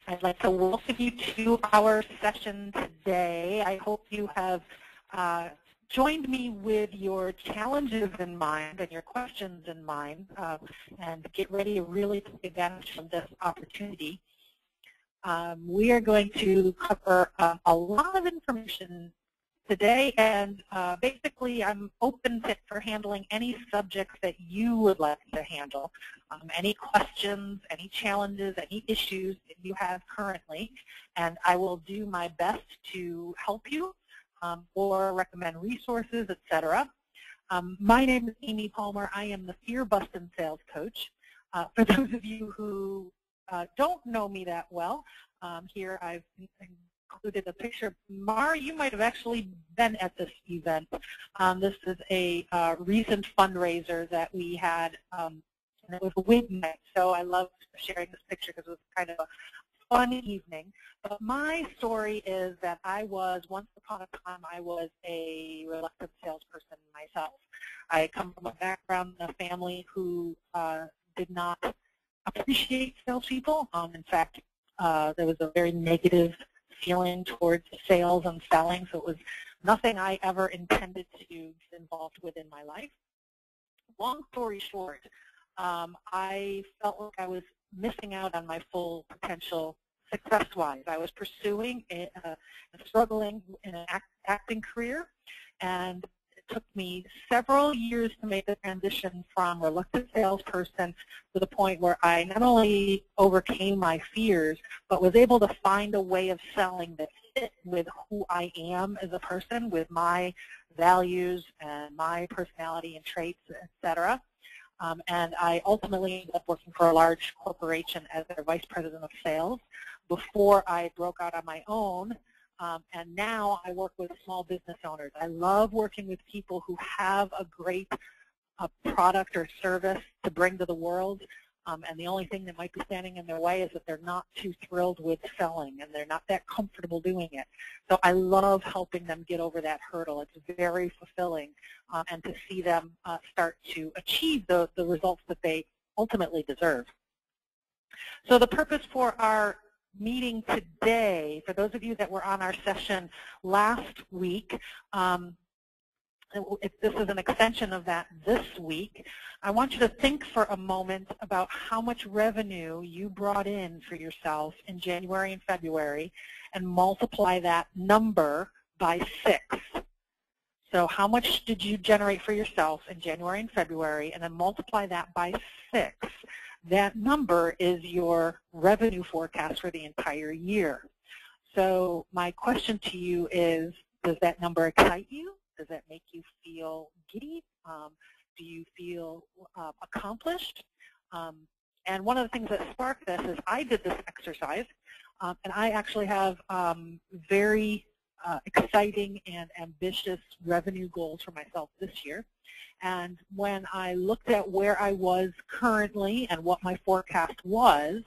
I'd like to welcome you to our session today. I hope you have joined me with your challenges in mind and your questions in mind, and get ready to really take advantage of this opportunity. We are going to cover a lot of information today, and basically I'm open for handling any subjects that you would like to handle. Any questions, any challenges, any issues that you have currently, and I will do my best to help you or recommend resources, etc. My name is Amy Palmer. I am the Fear-Bustin sales coach. For those of you who don't know me that well, here I've included a picture of Mara. You might have actually been at this event. This is a recent fundraiser that we had, and it was a wig night, so I love sharing this picture because it was kind of a fun evening. But my story is that once upon a time, I was a reluctant salesperson myself. I come from a background in a family who did not appreciate salespeople. In fact, there was a very negative feeling towards sales and selling, so it was nothing I ever intended to get involved with in my life. Long story short, I felt like I was missing out on my full potential success-wise. I was pursuing and struggling in an acting career, and it took me several years to make the transition from reluctant salesperson to the point where I not only overcame my fears, but was able to find a way of selling that fit with who I am as a person, with my values and my personality and traits, etc. And I ultimately ended up working for a large corporation as their vice president of sales before I broke out on my own. And now I work with small business owners. I love working with people who have a great product or service to bring to the world, and the only thing that might be standing in their way is that they're not too thrilled with selling and they're not that comfortable doing it. So I love helping them get over that hurdle. It's very fulfilling, and to see them start to achieve the results that they ultimately deserve. So the purpose for our meeting today, for those of you that were on our session last week, if this is an extension of that this week, I want you to think for a moment about how much revenue you brought in for yourself in January and February and multiply that number by 6. So how much did you generate for yourself in January and February, and then multiply that by 6. That number is your revenue forecast for the entire year. So my question to you is, does that number excite you? Does that make you feel giddy? Do you feel accomplished? And one of the things that sparked this is I did this exercise, and I actually have very exciting and ambitious revenue goals for myself this year. And when I looked at where I was currently and what my forecast was,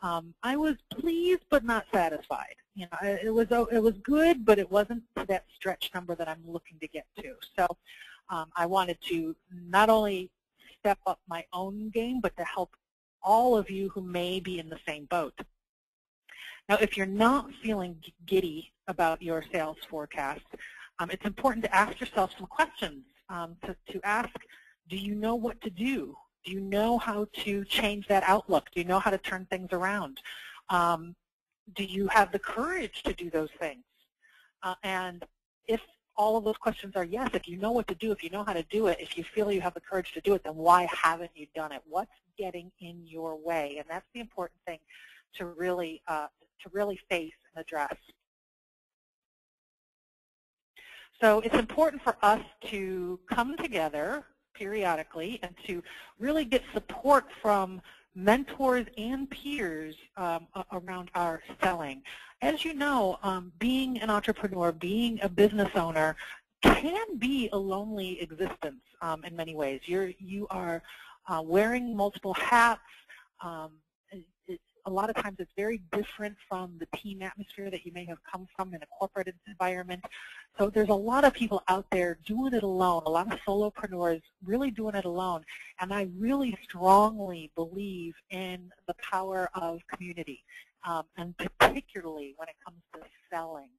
I was pleased but not satisfied. You know, it was good, but it wasn't that stretch number that I'm looking to get to. So I wanted to not only step up my own game, but to help all of you who may be in the same boat. Now, if you're not feeling giddy about your sales forecast, it's important to ask yourself some questions. To ask, do you know what to do? Do you know how to change that outlook? Do you know how to turn things around? Do you have the courage to do those things? And if all of those questions are yes, if you know what to do, if you know how to do it, if you feel you have the courage to do it, then why haven't you done it? What's getting in your way? And that's the important thing to really face and address. So it's important for us to come together periodically and to really get support from mentors and peers around our selling. As you know, being an entrepreneur, being a business owner can be a lonely existence in many ways. You are wearing multiple hats. A lot of times it's very different from the team atmosphere that you may have come from in a corporate environment. So there's a lot of people out there doing it alone, a lot of solopreneurs really doing it alone. And I really strongly believe in the power of community and particularly when it comes to selling.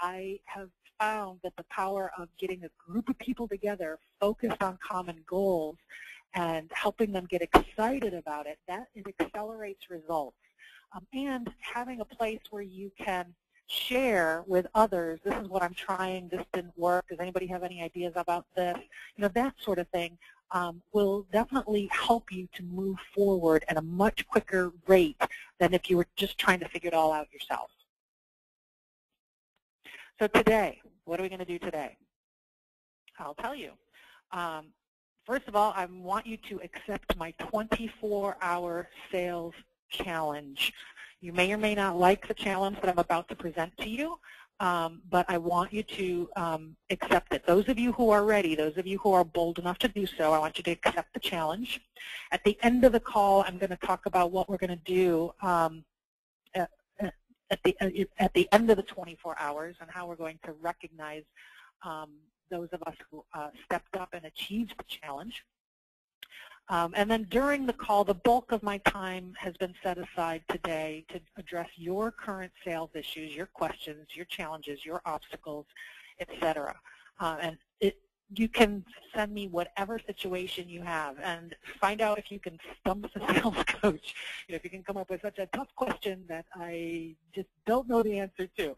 I have found that the power of getting a group of people together focused on common goals and helping them get excited about it, it accelerates results. And having a place where you can share with others, this is what I'm trying, this didn't work, does anybody have any ideas about this? That sort of thing will definitely help you to move forward at a much quicker rate than if you were just trying to figure it all out yourself. So today, what are we going to do today? I'll tell you. First of all, I want you to accept my 24-hour sales challenge. You may or may not like the challenge that I'm about to present to you, but I want you to accept it. Those of you who are ready, those of you who are bold enough to do so, I want you to accept the challenge. At the end of the call, I'm going to talk about what we're going to do at the end of the 24 hours and how we're going to recognize those of us who stepped up and achieved the challenge. And then during the call, the bulk of my time has been set aside today to address your current sales issues, your questions, your challenges, your obstacles, etc. And you can send me whatever situation you have and find out if you can stump the sales coach, if you can come up with such a tough question that I just don't know the answer to.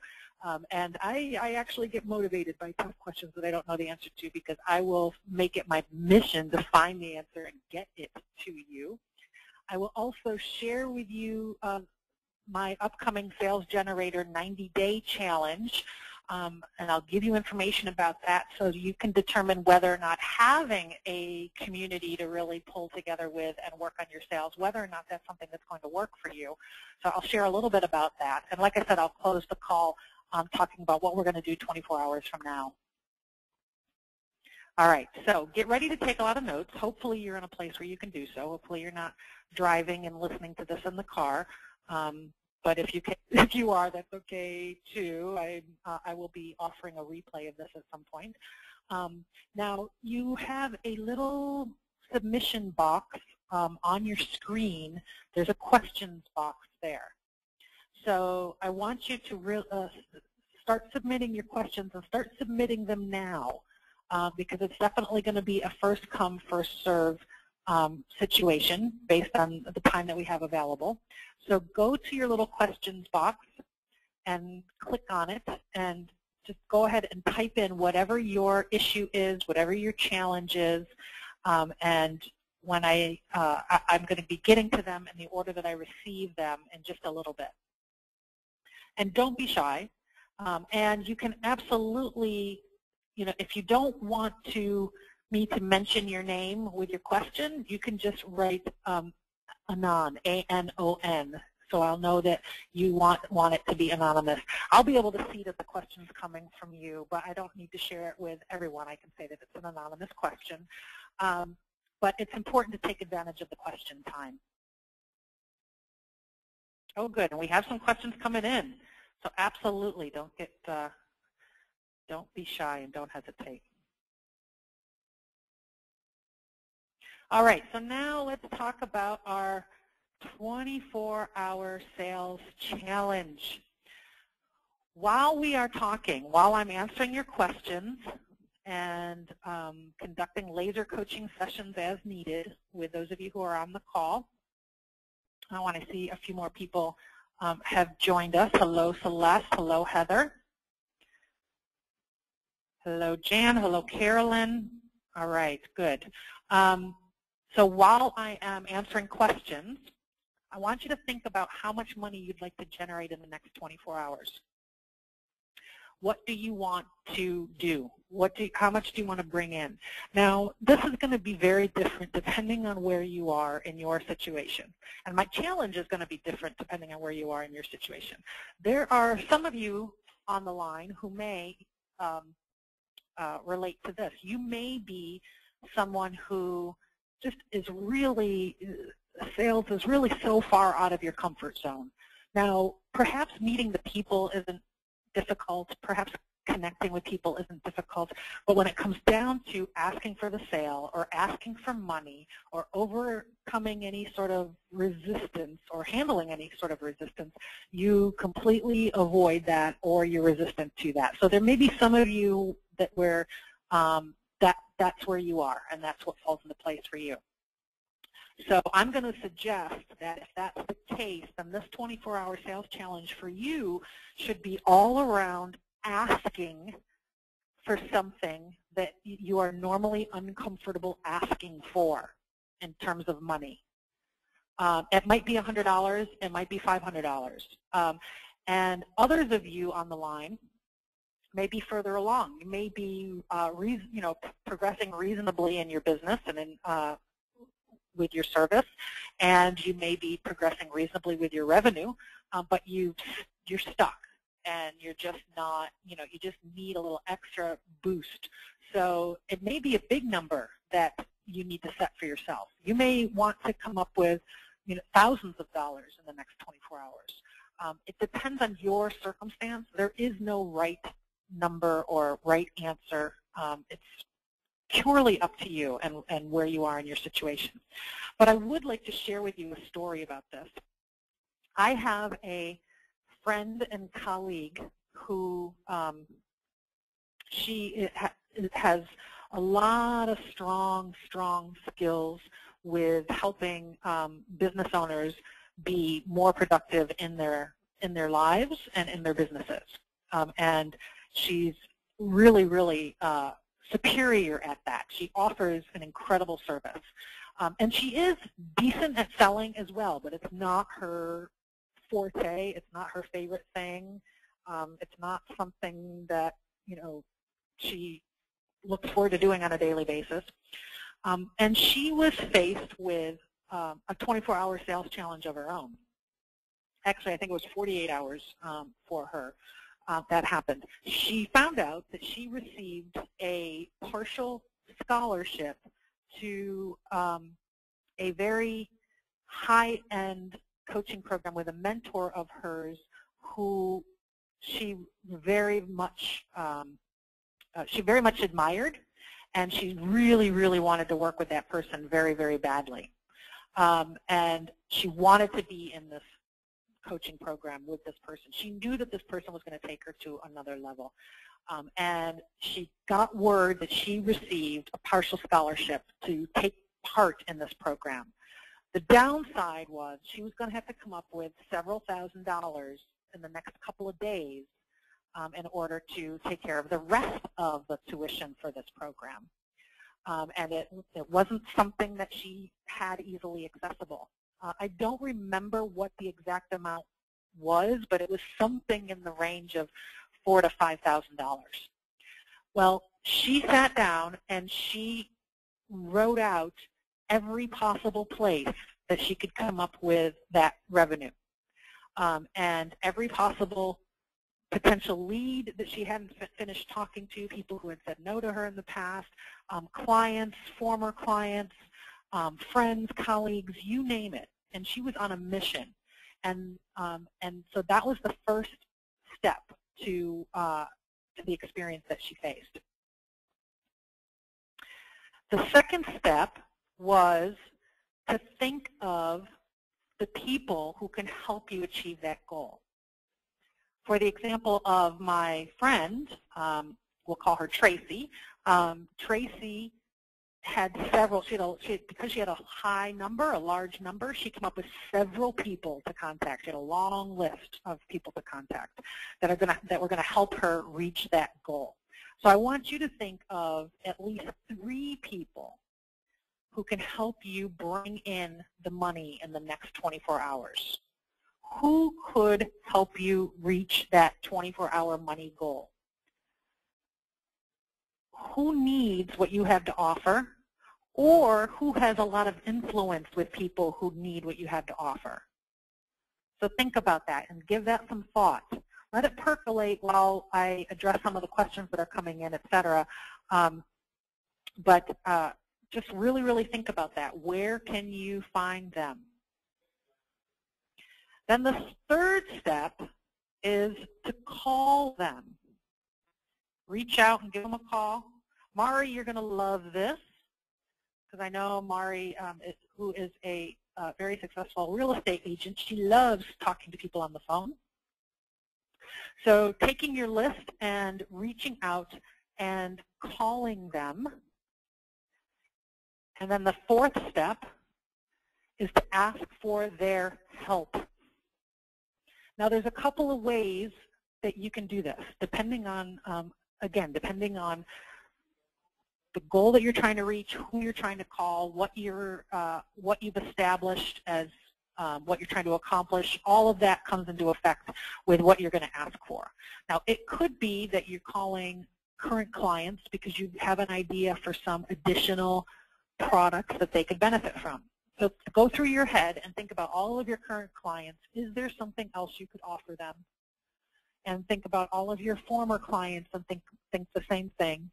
And I actually get motivated by tough questions that I don't know the answer to, because I will make it my mission to find the answer and get it to you. I will also share with you my upcoming Sales Generator 90-day challenge. And I'll give you information about that so you can determine whether or not having a community to really pull together with and work on your sales, whether or not that's something that's going to work for you. So I'll share a little bit about that. And like I said, I'll close the call talking about what we're going to do 24 hours from now. All right, so get ready to take a lot of notes. Hopefully you're in a place where you can do so. Hopefully you're not driving and listening to this in the car. But if you are, that's okay too. I will be offering a replay of this at some point. Now, you have a little submission box on your screen. There's a questions box there. So I want you to start submitting your questions and start submitting them now, because it's definitely going to be a first come, first serve situation based on the time that we have available. So go to your little questions box and click on it and just go ahead and type in whatever your issue is, whatever your challenge is, and when I'm going to be getting to them in the order that I receive them in just a little bit. And don't be shy, and you can absolutely, if you don't want me to mention your name with your question, you can just write Anon, A-N-O-N, so I'll know that you want it to be anonymous. I'll be able to see that the question's coming from you, but I don't need to share it with everyone. I can say that it's an anonymous question. But it's important to take advantage of the question time. Oh, good, and we have some questions coming in. So absolutely, don't be shy and don't hesitate. All right, so now let's talk about our 24-hour sales challenge. While we are talking, while I'm answering your questions and conducting laser coaching sessions as needed with those of you who are on the call, I want to see a few more people have joined us. Hello, Celeste. Hello, Heather. Hello, Jan. Hello, Carolyn. All right, good. So while I am answering questions, I want you to think about how much money you'd like to generate in the next 24 hours. What do you want to do? How much do you want to bring in? Now, this is going to be very different depending on where you are in your situation. And my challenge is going to be different depending on where you are in your situation. There are some of you on the line who may relate to this. You may be someone who just is really, sales is really so far out of your comfort zone. Now, perhaps meeting the people isn't difficult. Perhaps connecting with people isn't difficult, but when it comes down to asking for the sale or asking for money or overcoming any sort of resistance or handling any sort of resistance, you completely avoid that or you're resistant to that. So there may be some of you that where that's where you are, and that's what falls into place for you. So I'm going to suggest that if that's the case, then this 24-hour sales challenge for you should be all around asking for something that you are normally uncomfortable asking for in terms of money. It might be $100, it might be $500. And others of you on the line may be further along. You may be progressing reasonably in your business and in with your service, and you may be progressing reasonably with your revenue, but you're stuck and you're just not, you just need a little extra boost. So it may be a big number that you need to set for yourself. You may want to come up with thousands of dollars in the next 24 hours. It depends on your circumstance. There is no right number or right answer. It's purely up to you and where you are in your situation. But I would like to share with you a story about this. I have a friend and colleague who she has a lot of strong skills with helping business owners be more productive in their lives and in their businesses. And she's really superior at that. She offers an incredible service. And she is decent at selling as well, but it's not her forte. It's not her favorite thing. It's not something that, she looks forward to doing on a daily basis. And she was faced with a 24-hour sales challenge of her own. Actually, I think it was 48 hours for her. That happened. She found out that she received a partial scholarship to a very high-end coaching program with a mentor of hers who she very much admired, and she really wanted to work with that person very badly. And she wanted to be in this coaching program with this person. She knew that this person was going to take her to another level. And she got word that she received a partial scholarship to take part in this program. The downside was she was going to have to come up with several $1,000s in the next couple of days in order to take care of the rest of the tuition for this program. And it wasn't something that she had easily accessible. I don't remember what the exact amount was, but it was something in the range of $4,000 to $5,000. Well, she sat down and she wrote out every possible place that she could come up with that revenue, and every possible potential lead that she hadn't finished talking to, people who had said no to her in the past, clients, former clients, friends, colleagues, you name it. And she was on a mission. And so that was the first step to the experience that she faced. The second step was to think of the people who can help you achieve that goal. For the example of my friend, we'll call her Tracy. Tracy had several, because she had a high number, a large number, she came up with several people to contact. She had a long list of people to contact that were going to help her reach that goal. So I want you to think of at least 3 people who can help you bring in the money in the next 24 hours. Who could help you reach that 24-hour money goal? Who needs what you have to offer, or who has a lot of influence with people who need what you have to offer? So think about that and give that some thought. Let it percolate while I address some of the questions that are coming in, et cetera. But just really think about that. Where can you find them? Then the third step is to call them. reach out and give them a call. Mari, you're going to love this, because I know Mari, who is a very successful real estate agent, she loves talking to people on the phone. So taking your list and reaching out and calling them. And then the fourth step is to ask for their help. Now there's a couple of ways that you can do this, depending on, again, depending on the goal that you're trying to reach, who you're trying to call, what you've established as what you're trying to accomplish. All of that comes into effect with what you're going to ask for. Now, it could be that you're calling current clients because you have an idea for some additional products that they could benefit from. So go through your head and think about all of your current clients. Is there something else you could offer them? And think about all of your former clients and think the same thing.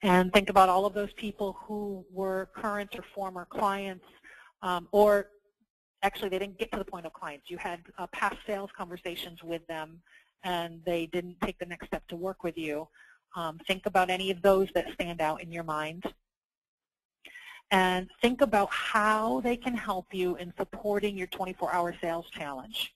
And think about all of those people who were current or former clients, or actually they didn't get to the point of clients. You had past sales conversations with them and they didn't take the next step to work with you. Think about any of those that stand out in your mind. And think about how they can help you in supporting your 24-hour sales challenge.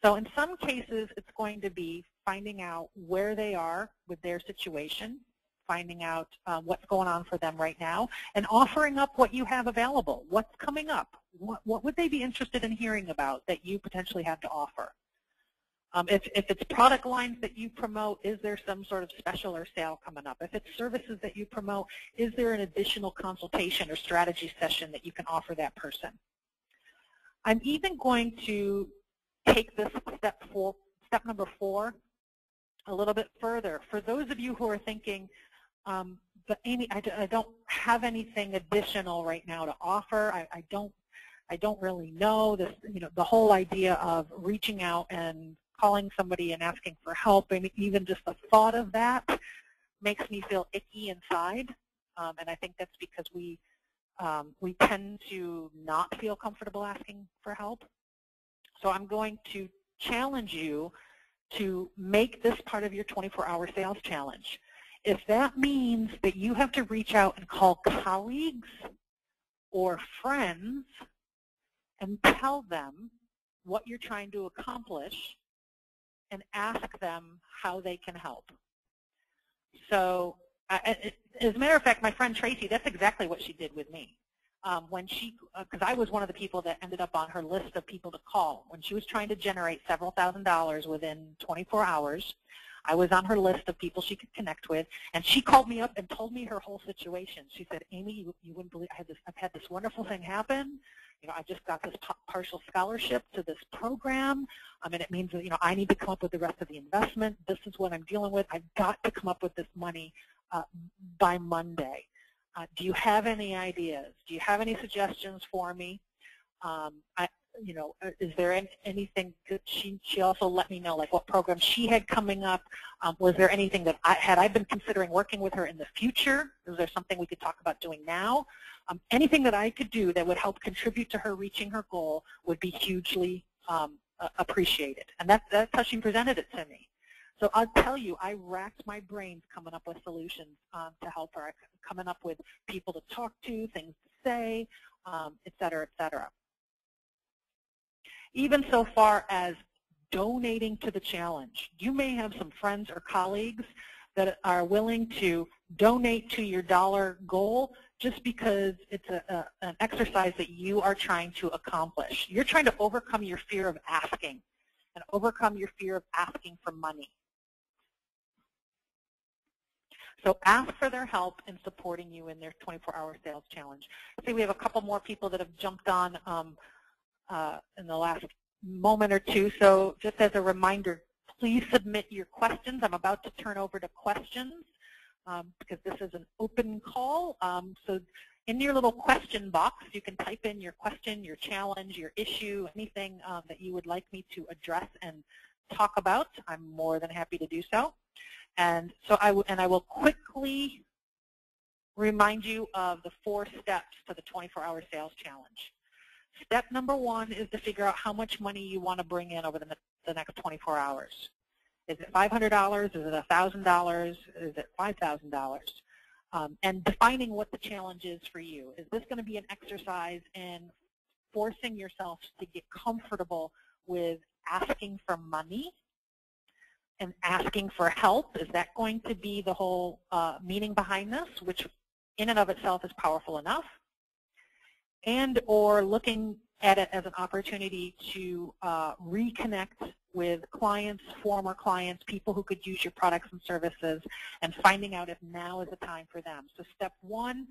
So in some cases, it's going to be finding out where they are with their situation, finding out what's going on for them right now, and offering up what you have available. What's coming up? What would they be interested in hearing about that you potentially have to offer? If it's product lines that you promote, is there some sort of special or sale coming up? If it's services that you promote, is there an additional consultation or strategy session that you can offer that person? I'm even going to take this step number 4 a little bit further. For those of you who are thinking, but Amy, I don't have anything additional right now to offer. I don't really know this. You know, the whole idea of reaching out and calling somebody and asking for help, and even just the thought of that makes me feel icky inside. And I think that's because we tend to not feel comfortable asking for help. So I'm going to challenge you to make this part of your 24-hour sales challenge. If that means that you have to reach out and call colleagues or friends and tell them what you're trying to accomplish and ask them how they can help. So as a matter of fact, my friend Tracy, that's exactly what she did with me. When she, because I was one of the people that ended up on her list of people to call. When she was trying to generate several $1,000s within 24 hours, I was on her list of people she could connect with, and she called me up and told me her whole situation. She said, Amy, you wouldn't believe, I've had this wonderful thing happen. You know, I just got this partial scholarship to this program, and it means that, you know, I need to come up with the rest of the investment. This is what I'm dealing with. I've got to come up with this money by Monday. Do you have any ideas? Do you have any suggestions for me? You know, is there anything that she also let me know, like what program she had coming up? Was there anything that had I been considering working with her in the future? Is there something we could talk about doing now? Anything that I could do that would help contribute to her reaching her goal would be hugely appreciated. And that's how she presented it to me. So I'll tell you, I racked my brains coming up with solutions to help her, coming up with people to talk to, things to say, et cetera, et cetera. Even so far as donating to the challenge. You may have some friends or colleagues that are willing to donate to your dollar goal just because it's an exercise that you are trying to accomplish. You're trying to overcome your fear of asking and overcome your fear of asking for money. So ask for their help in supporting you in their 24-hour sales challenge. See, we have a couple more people that have jumped on in the last moment or two. So just as a reminder, please submit your questions. I'm about to turn over to questions because this is an open call. So in your little question box, you can type in your question, your challenge, your issue, anything that you would like me to address and talk about. I'm more than happy to do so. And so I will quickly remind you of the 4 steps to the 24-hour sales challenge. Step number 1 is to figure out how much money you want to bring in over the next 24 hours. Is it $500? Is it $1,000? Is it $5,000? And defining what the challenge is for you. Is this going to be an exercise in forcing yourself to get comfortable with asking for money and asking for help? Is that going to be the whole meaning behind this, which in and of itself is powerful enough? And or looking at it as an opportunity to reconnect with clients, former clients, people who could use your products and services, and finding out if now is the time for them. So step one,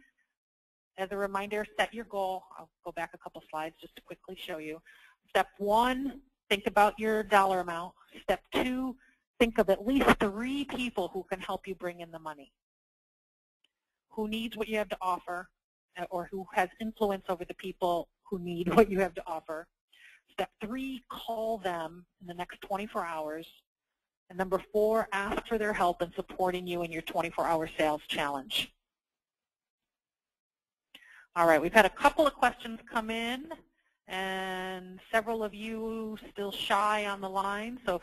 as a reminder, set your goal. I'll go back a couple slides just to quickly show you. Step one, think about your dollar amount. Step two, think of at least 3 people who can help you bring in the money, who needs what you have to offer, or who has influence over the people who need what you have to offer. Step 3, call them in the next 24 hours. And number 4, ask for their help in supporting you in your 24-hour sales challenge. All right, we've had a couple of questions come in, and several of you still shy on the line. So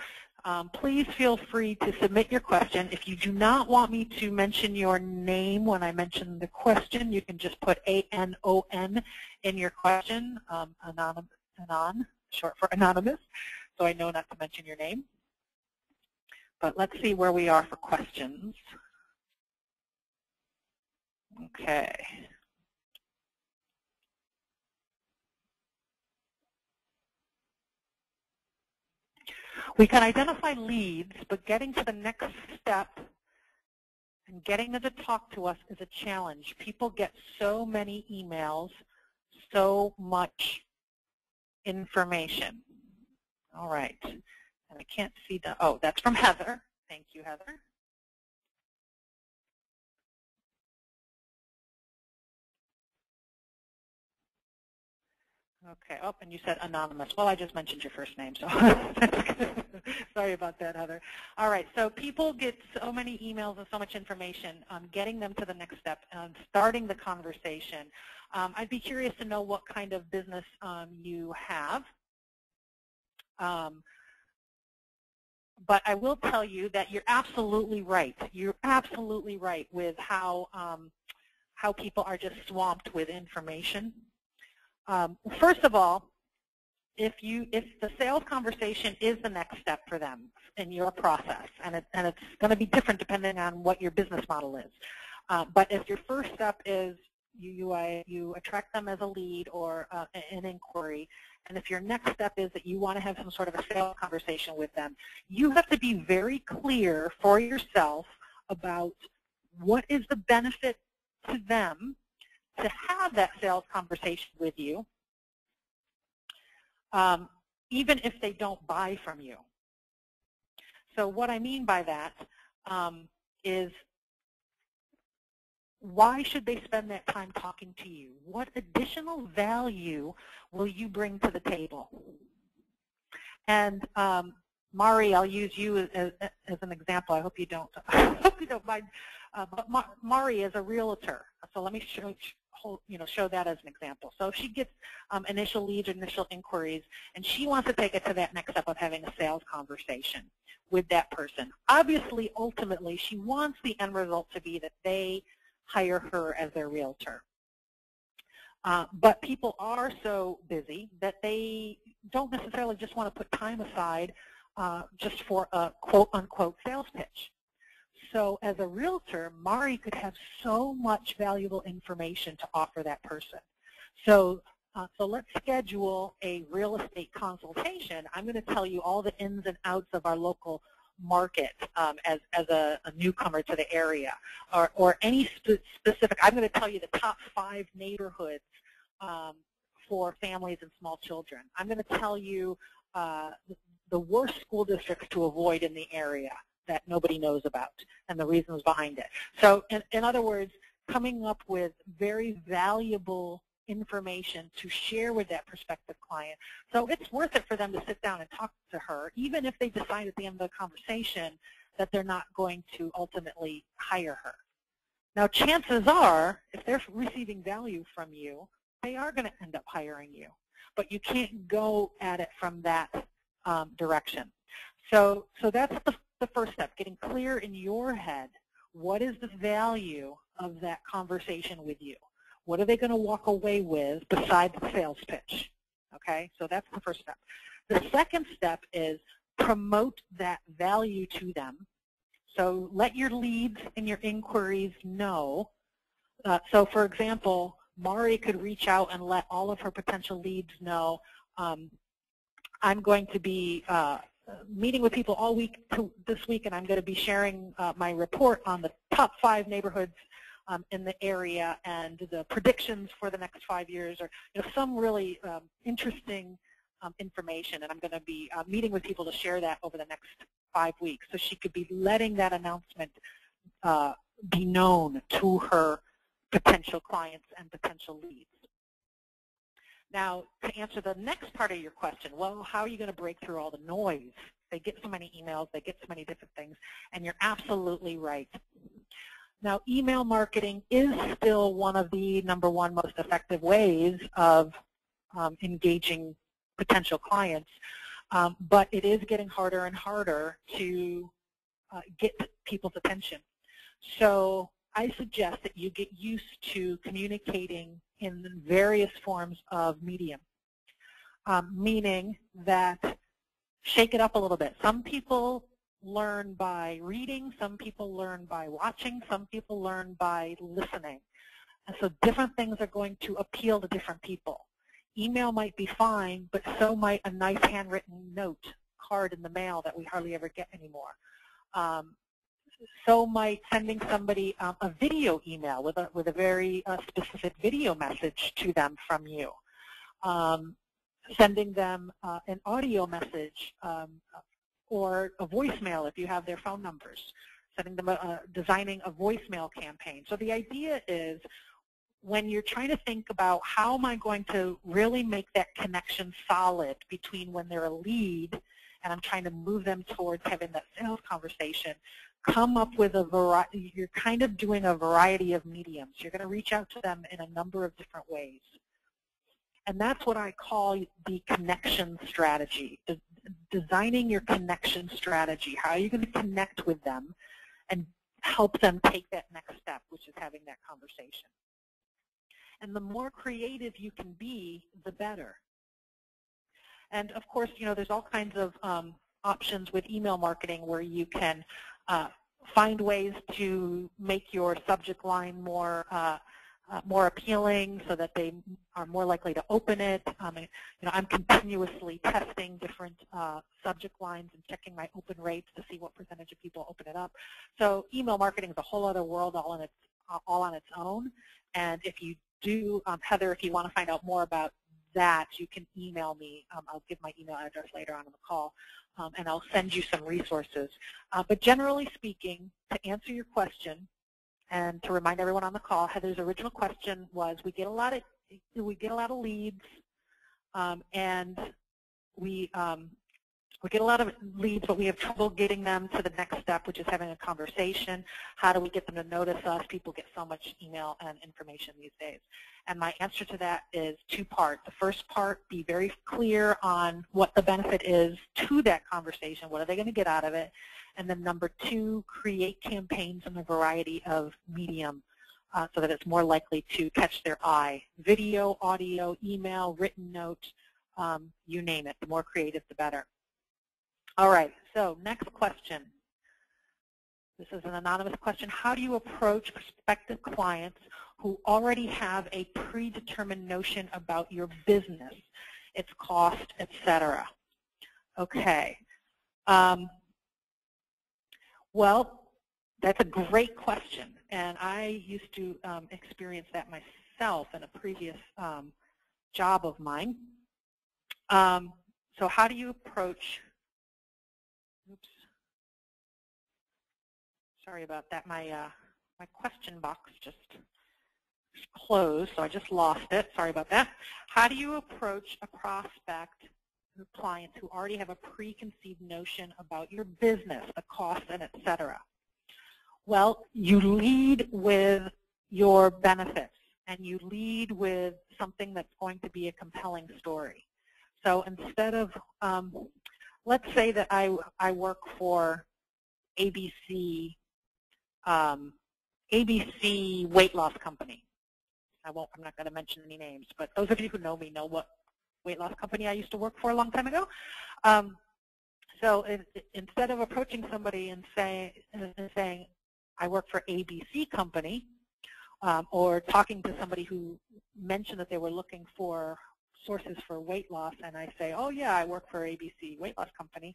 please feel free to submit your question. If you do not want me to mention your name when I mention the question, you can just put ANON in your question, Anon, short for anonymous, so I know not to mention your name. But let's see where we are for questions. Okay. We can identify leads, but getting to the next step and getting them to talk to us is a challenge. People get so many emails, so much information. All right. And I can't see the, oh, that's from Heather. Thank you, Heather. Okay, oh, and you said anonymous. Well, I just mentioned your first name, so sorry about that, Heather. All right, so people get so many emails and so much information. Getting them to the next step and starting the conversation. I'd be curious to know what kind of business you have. But I will tell you that you're absolutely right. You're absolutely right with how people are just swamped with information. First of all, if the sales conversation is the next step for them in your process, and it's going to be different depending on what your business model is. But if your first step is you attract them as a lead or an inquiry, and if your next step is that you want to have some sort of a sales conversation with them, you have to be very clear for yourself about what is the benefit to them to have that sales conversation with you, even if they don't buy from you. So what I mean by that is, why should they spend that time talking to you? What additional value will you bring to the table? And Mari, I'll use you as an example. I hope you don't mind. But Mari is a realtor, so let me show that as an example. So she gets initial leads, initial inquiries, and she wants to take it to that next step of having a sales conversation with that person. Obviously, ultimately, she wants the end result to be that they hire her as their realtor. But people are so busy that they don't necessarily just want to put time aside just for a quote-unquote sales pitch. So as a realtor, Mari could have so much valuable information to offer that person. So let's schedule a real estate consultation. I'm going to tell you all the ins and outs of our local market as a newcomer to the area, or any specific. I'm going to tell you the top 5 neighborhoods for families and small children. I'm going to tell you the worst school districts to avoid in the area that nobody knows about and the reasons behind it. So in other words, coming up with very valuable information to share with that prospective client. So it's worth it for them to sit down and talk to her, even if they decide at the end of the conversation that they're not going to ultimately hire her. Now, chances are, if they're receiving value from you, they are going to end up hiring you. But you can't go at it from that direction. So that's the first step, getting clear in your head. What is the value of that conversation with you? What are they going to walk away with besides the sales pitch? Okay, so that's the first step. The second step is promote that value to them. So let your leads and your inquiries know. So for example, Mari could reach out and let all of her potential leads know, I'm going to be meeting with people all week this week, and I'm going to be sharing my report on the top 5 neighborhoods in the area and the predictions for the next 5 years, or some really interesting information. And I'm going to be meeting with people to share that over the next 5 weeks. So she could be letting that announcement be known to her potential clients and potential leads. Now, to answer the next part of your question, well, how are you going to break through all the noise? They get so many emails, they get so many different things, and you're absolutely right. Now, email marketing is still one of the #1 most effective ways of engaging potential clients, but it is getting harder and harder to get people's attention. So I suggest that you get used to communicating in various forms of medium, meaning that shake it up a little bit. Some people learn by reading, some people learn by watching, some people learn by listening. And so different things are going to appeal to different people. Email might be fine, but so might a nice handwritten note card in the mail that we hardly ever get anymore. So might sending somebody a video email with a very specific video message to them from you. Sending them an audio message or a voicemail if you have their phone numbers. Sending them designing a voicemail campaign. So the idea is, when you're trying to think about how am I going to really make that connection solid between when they're a lead and I'm trying to move them towards having that sales conversation, come up with a variety. You're kind of doing a variety of mediums. You're going to reach out to them in a number of different ways. And that's what I call the connection strategy, designing your connection strategy. How are you going to connect with them and help them take that next step, which is having that conversation. And the more creative you can be, the better. And of course, there's all kinds of options with email marketing where you can find ways to make your subject line more appealing so that they are more likely to open it. I'm continuously testing different subject lines and checking my open rates to see what percentage of people open it up. So email marketing is a whole other world all on its own. And if you do, Heather, if you want to find out more about that, you can email me. I'll give my email address later on in the call, and I'll send you some resources. But generally speaking, to answer your question, and to remind everyone on the call, Heather's original question was: we get a lot of leads, and we get a lot of leads, but we have trouble getting them to the next step, which is having a conversation. How do we get them to notice us? People get so much email and information these days. And my answer to that is 2 parts. The first part, be very clear on what the benefit is to that conversation. What are they going to get out of it? And then number 2, create campaigns in a variety of medium so that it's more likely to catch their eye. Video, audio, email, written note, you name it. The more creative, the better. All right, so next question. This is an anonymous question. How do you approach prospective clients who already have a predetermined notion about your business, its cost, etc.? Okay. Well, that's a great question, and I used to experience that myself in a previous job of mine. So how do you approach... Oops. Sorry about that. My question box just closed, so I just lost it. Sorry about that. How do you approach a prospect, clients who already have a preconceived notion about your business, the costs, and et cetera? Well, you lead with your benefits, and you lead with something that's going to be a compelling story. So instead of let's say that I work for ABC ABC weight loss company. I'm not going to mention any names, but those of you who know me know what weight loss company I used to work for a long time ago. So instead of approaching somebody and saying I work for ABC company, or talking to somebody who mentioned that they were looking for sources for weight loss, and I say, oh yeah, I work for ABC weight loss company,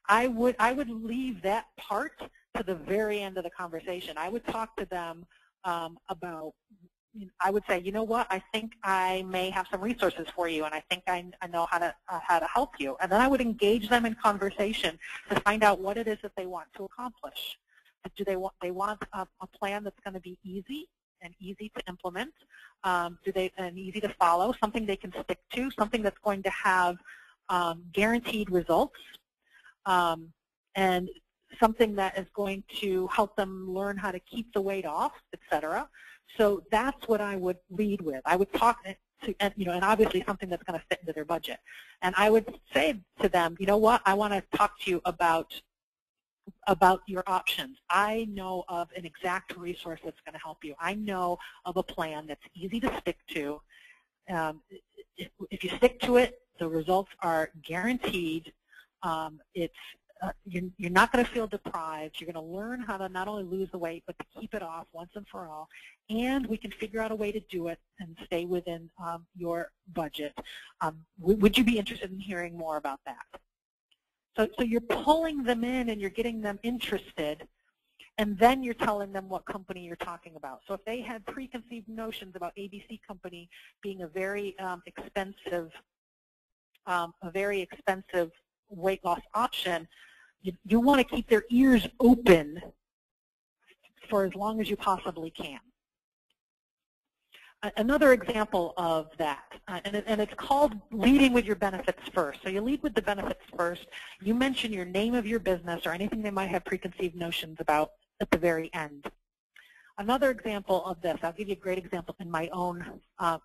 I would leave that part to the very end of the conversation. I would talk to them about, I would say, you know what, I think I may have some resources for you, and I think I know how to help you. And then I would engage them in conversation to find out what it is that they want to accomplish. Do they want a plan that's going to be easy and easy to implement? And easy to follow, something they can stick to, something that's going to have guaranteed results, and something that is going to help them learn how to keep the weight off, etc. So that's what I would lead with. I would talk to, and obviously something that's going to fit into their budget. And I would say to them, you know what, I want to talk to you about your options. I know of an exact resource that's going to help you. I know of a plan that's easy to stick to. If you stick to it, the results are guaranteed. You're not going to feel deprived. You're going to learn how to not only lose the weight, but to keep it off once and for all. And we can figure out a way to do it and stay within your budget. Would you be interested in hearing more about that? So you're pulling them in and you're getting them interested, and then you're telling them what company you're talking about. So if they had preconceived notions about ABC company being a very expensive weight loss option, you want to keep their ears open for as long as you possibly can. Another example of that, and it's called leading with your benefits first. So you lead with the benefits first. You mention your name of your business or anything they might have preconceived notions about at the very end. Another example of this, I'll give you a great example in my own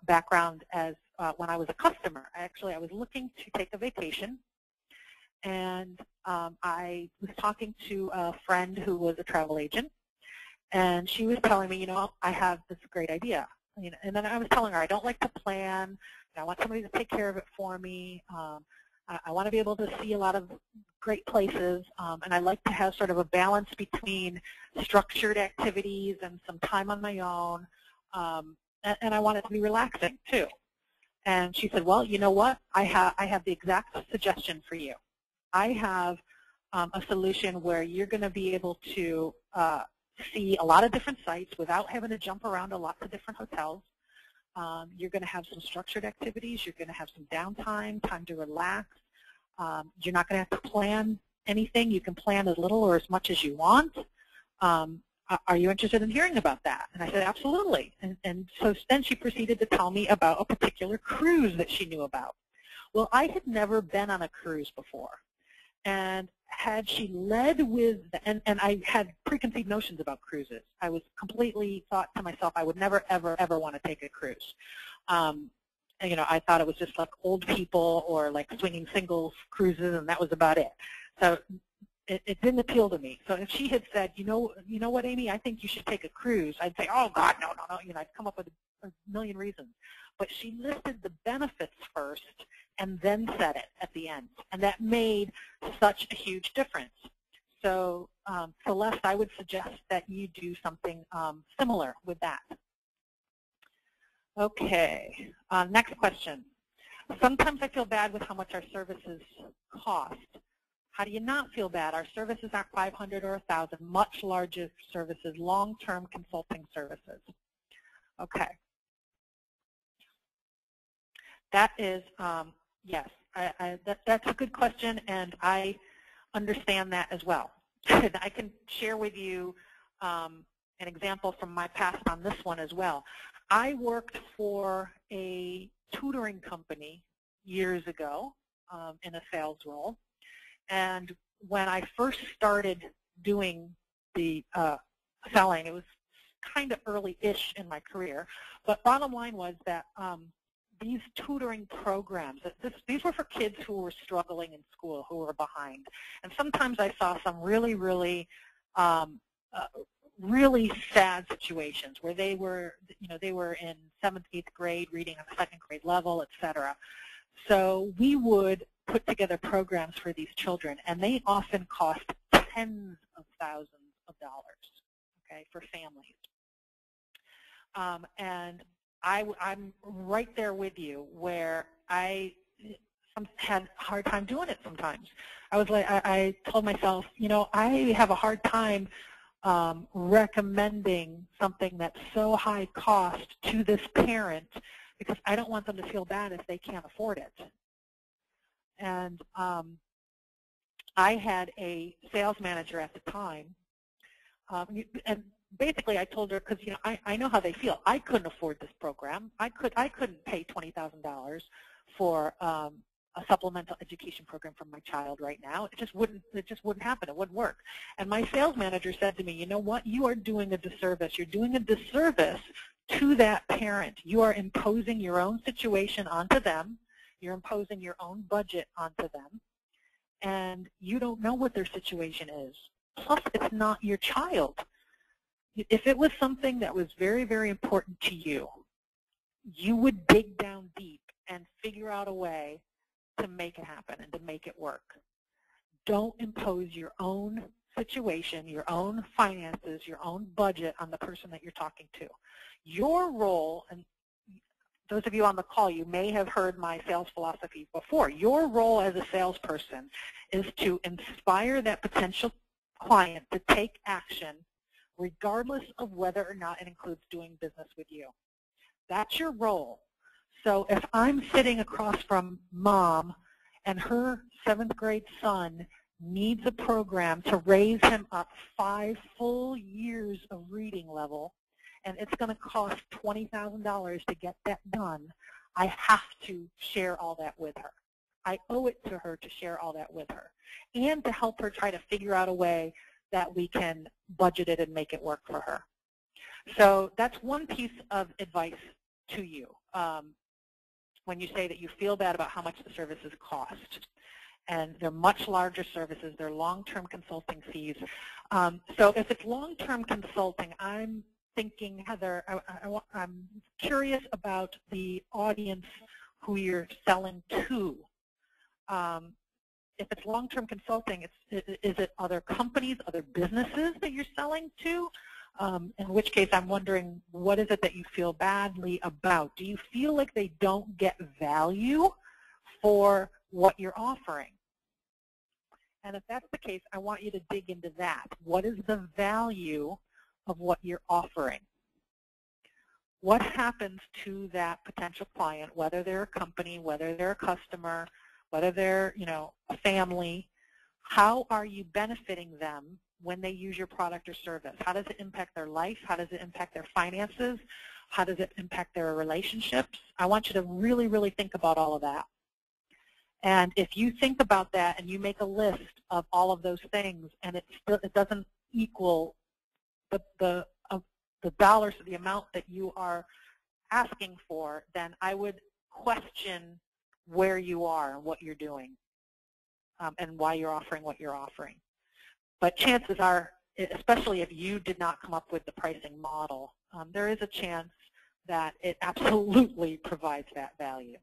background as when I was a customer. I was looking to take a vacation, and I was talking to a friend who was a travel agent, and she was telling me, I have this great idea. And then I was telling her, I don't like to plan. I want somebody to take care of it for me. I want to be able to see a lot of great places, and I like to have sort of a balance between structured activities and some time on my own, and I want it to be relaxing too. And she said, well, you know what? I have the exact suggestion for you. I have a solution where you're going to be able to see a lot of different sites without having to jump around to lots of different hotels. You're going to have some structured activities. You're going to have some downtime, time to relax. You're not going to have to plan anything. You can plan as little or as much as you want. Are you interested in hearing about that? And I said, absolutely. And so then she proceeded to tell me about a particular cruise that she knew about. Well, I had never been on a cruise before. And had she led with, and I had preconceived notions about cruises. I was completely thought to myself, I would never, ever, ever want to take a cruise. I thought it was just like old people or like swinging singles cruises, and that was about it. So it didn't appeal to me. So if she had said, you know what, Amy, I think you should take a cruise, I'd say, oh God, no. I'd come up with a million reasons. But she listed the benefits first and then said it at the end, and that made such a huge difference. So Celeste, I would suggest that you do something similar with that. Okay, next question. Sometimes I feel bad with how much our services cost. How do you not feel bad? Our services aren't 500 or 1,000, much larger services, long-term consulting services. Okay. That is, yes, that's a good question, and I understand that as well. I can share with you an example from my past on this one as well. I worked for a tutoring company years ago in a sales role, and when I first started doing the selling, it was kind of early-ish in my career, but bottom line was that these tutoring programs, these were for kids who were struggling in school, who were behind. And sometimes I saw some really, really really sad situations where they were, they were in 7th, 8th grade, reading at the 2nd grade level, etc. So we would put together programs for these children, and they often cost tens of thousands of dollars, okay, for families. And I'm right there with you, where I had a hard time doing it sometimes. I told myself, I have a hard time recommending something that's so high cost to this parent, because I don't want them to feel bad if they can't afford it. And I had a sales manager at the time, and basically I told her, because I know how they feel. I couldn't afford this program. I couldn't pay $20,000 for a supplemental education program for my child right now. It just wouldn't happen. It wouldn't work. And my sales manager said to me, you know what? You are doing a disservice. You're doing a disservice to that parent. You are imposing your own situation onto them. You're imposing your own budget onto them. And you don't know what their situation is. Plus, it's not your child. If it was something that was very, very important to you, you would dig down deep and figure out a way to make it happen and to make it work. Don't impose your own situation, your own finances, your own budget on the person that you're talking to. Your role, and those of you on the call, you may have heard my sales philosophy before. Your role as a salesperson is to inspire that potential client to take action regardless of whether or not it includes doing business with you. That's your role. So if I'm sitting across from mom and her 7th grade son needs a program to raise him up 5 full years of reading level, and it's going to cost $20,000 to get that done, I have to share all that with her. I owe it to her to share all that with her, and to help her try to figure out a way that we can budget it and make it work for her. So that's one piece of advice to you. When you say that you feel bad about how much the services cost. And they're much larger services. They're long-term consulting fees. So if it's long-term consulting, I'm thinking, Heather, I'm curious about the audience who you're selling to. If it's long-term consulting, is it other companies, other businesses that you're selling to? In which case, I'm wondering, what is it that you feel badly about? Do you feel like they don't get value for what you're offering? And if that's the case, I want you to dig into that. What is the value of what you're offering? What happens to that potential client, whether they're a company, whether they're a customer, whether they're, a family? How are you benefiting them when they use your product or service? How does it impact their life? How does it impact their finances? How does it impact their relationships? I want you to really, really think about all of that. And if you think about that and you make a list of all of those things, and it doesn't equal the dollars, the amount that you are asking for, then I would question where you are and what you're doing, and why you're offering what you're offering. But chances are, especially if you did not come up with the pricing model, there is a chance that it absolutely provides that value.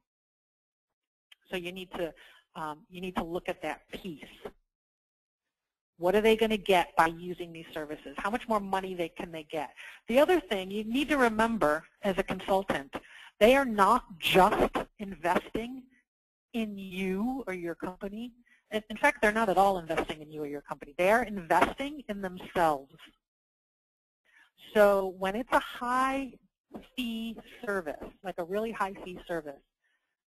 So you need to look at that piece. What are they going to get by using these services? How much more money can they get? The other thing you need to remember as a consultant, they are not just investing in you or your company. In fact, they're not at all investing in you or your company. They are investing in themselves. So when it's a high-fee service, like a really high-fee service,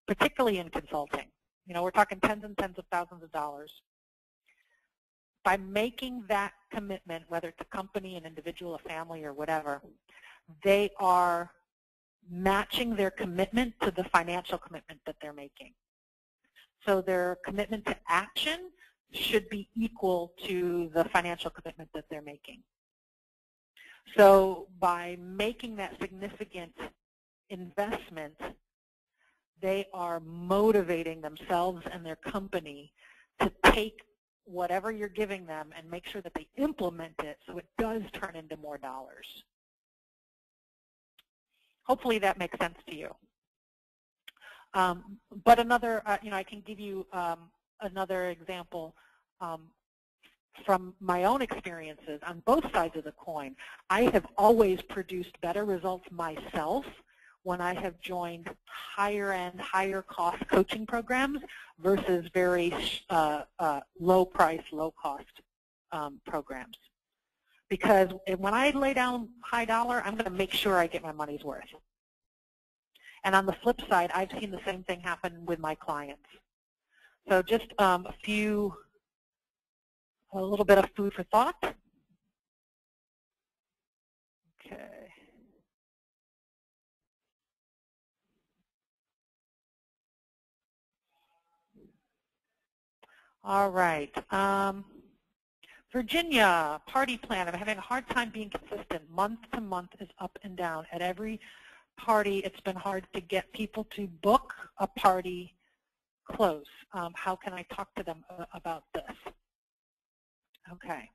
particularly in consulting, we're talking tens and tens of thousands of dollars, by making that commitment, whether it's a company, an individual, a family, or whatever, they are matching their commitment to the financial commitment that they're making. So their commitment to action should be equal to the financial commitment that they're making. So by making that significant investment, they are motivating themselves and their company to take whatever you're giving them and make sure that they implement it so it does turn into more dollars. Hopefully that makes sense to you. But another, I can give you another example from my own experiences on both sides of the coin. I have always produced better results myself when I have joined higher-end, higher-cost coaching programs versus very low-price, low-cost programs. Because when I lay down high dollar, I'm going to make sure I get my money's worth. And on the flip side, I've seen the same thing happen with my clients. So just a little bit of food for thought. Okay. All right. Virginia, party plan. I'm having a hard time being consistent. Month to month is up and down. At every party, it's been hard to get people to book a party close. How can I talk to them about this? Okay.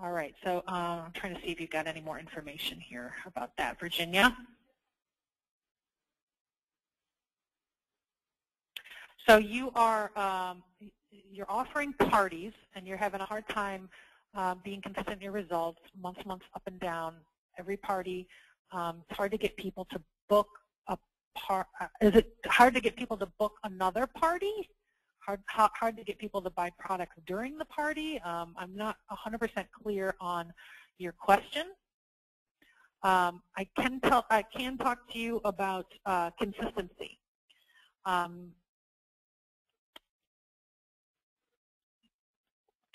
All right. So I'm trying to see if you've got any more information here about that, Virginia. So you are you're offering parties, and you're having a hard time being consistent in your results, month to month, up and down. Every party, it's hard to get people to book a is it hard to get people to book another party? Hard to get people to buy products during the party? I'm not 100% clear on your question. I can talk to you about consistency.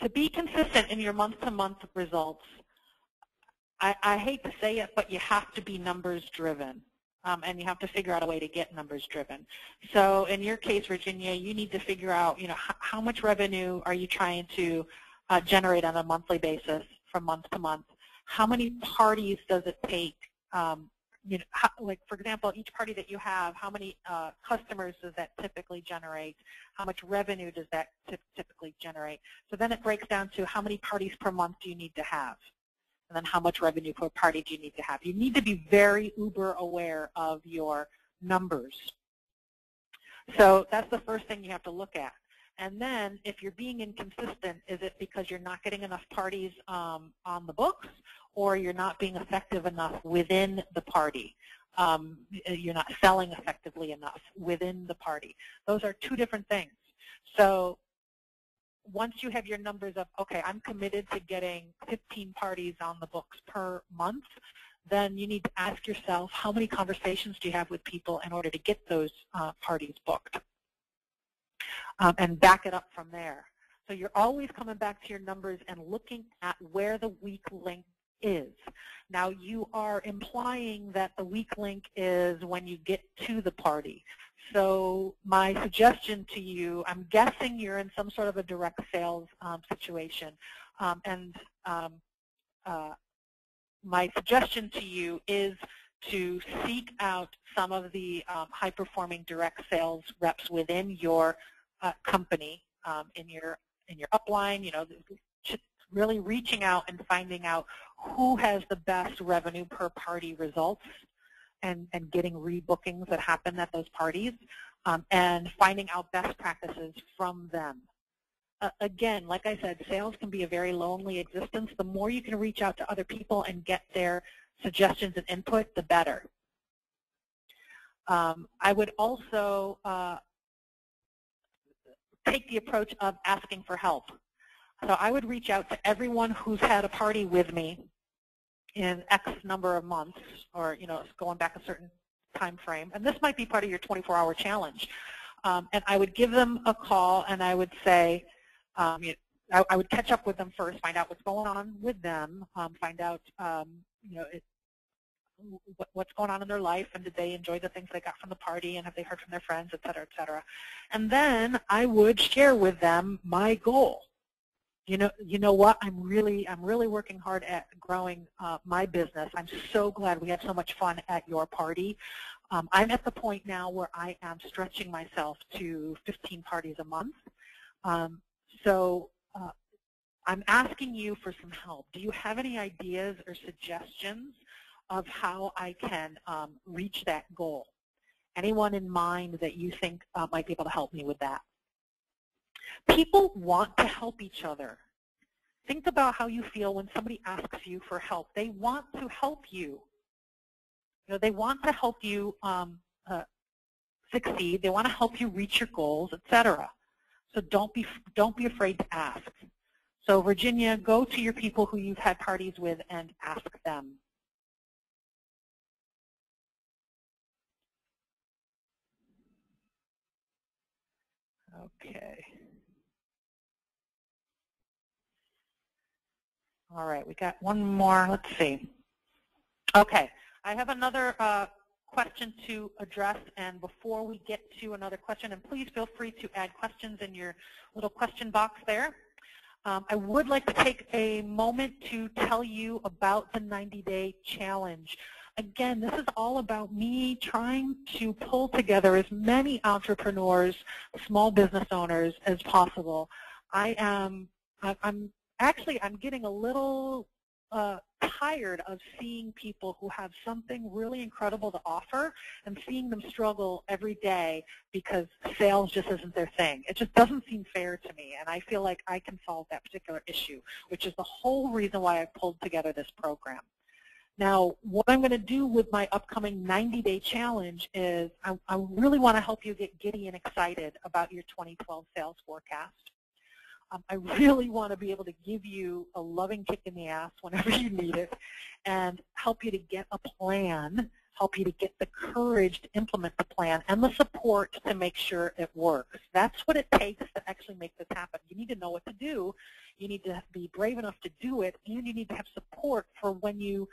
To be consistent in your month-to-month results, I hate to say it, but you have to be numbers driven, and you have to figure out a way to get numbers driven. So in your case, Virginia, you need to figure out, how much revenue are you trying to generate on a monthly basis from month to month? How many parties does it take? Like for example, each party that you have, how many customers does that typically generate? How much revenue does that typically generate? So then it breaks down to how many parties per month do you need to have? And then how much revenue per party do you need to have? You need to be very uber aware of your numbers. So that's the first thing you have to look at. And then if you're being inconsistent, is it because you're not getting enough parties on the books, or you're not being effective enough within the party? You're not selling effectively enough within the party. Those are two different things. So once you have your numbers up, okay, I'm committed to getting 15 parties on the books per month, then you need to ask yourself, how many conversations do you have with people in order to get those parties booked? And back it up from there. So you're always coming back to your numbers and looking at where the weak link is. Now you are implying that the weak link is when you get to the party. So my suggestion to you, I'm guessing you're in some sort of a direct sales situation, my suggestion to you is to seek out some of the high-performing direct sales reps within your company, in your upline, really reaching out and finding out who has the best revenue per party results, and getting rebookings that happen at those parties, and finding out best practices from them. Again, like I said, sales can be a very lonely existence. The more you can reach out to other people and get their suggestions and input, the better. I would also take the approach of asking for help. So I would reach out to everyone who's had a party with me in X number of months, or going back a certain time frame, and this might be part of your 24-hour challenge. And I would give them a call, and I would say, I would catch up with them first, find out what's going on with them, find out what's going on in their life, and did they enjoy the things they got from the party, and have they heard from their friends, et cetera, et cetera. And then I would share with them my goal. You know what? I'm really working hard at growing my business. I'm so glad we had so much fun at your party. I'm at the point now where I am stretching myself to 15 parties a month, So I'm asking you for some help. Do you have any ideas or suggestions of how I can reach that goal? Anyone in mind that you think might be able to help me with that? People want to help each other. Think about how you feel when somebody asks you for help. They want to help you. You know, they want to help you succeed. They want to help you reach your goals, etc. So don't be afraid to ask. So Virginia, go to your people who you've had parties with and ask them. Okay. All right, we got one more. Let's see. Okay, I have another question to address, and before we get to another question, and please feel free to add questions in your little question box there. I would like to take a moment to tell you about the 90-day challenge. Again, this is all about me trying to pull together as many entrepreneurs, small business owners as possible. I'm getting a little tired of seeing people who have something really incredible to offer and seeing them struggle every day because sales just isn't their thing. It just doesn't seem fair to me, and I feel like I can solve that particular issue, which is the whole reason why I pulled together this program. Now, what I'm going to do with my upcoming 90-day challenge is I really want to help you get giddy and excited about your 2012 sales forecast. I really want to be able to give you a loving kick in the ass whenever you need it and help you to get a plan, help you to get the courage to implement the plan and the support to make sure it works. That's what it takes to actually make this happen. You need to know what to do. You need to be brave enough to do it, and you need to have support for when you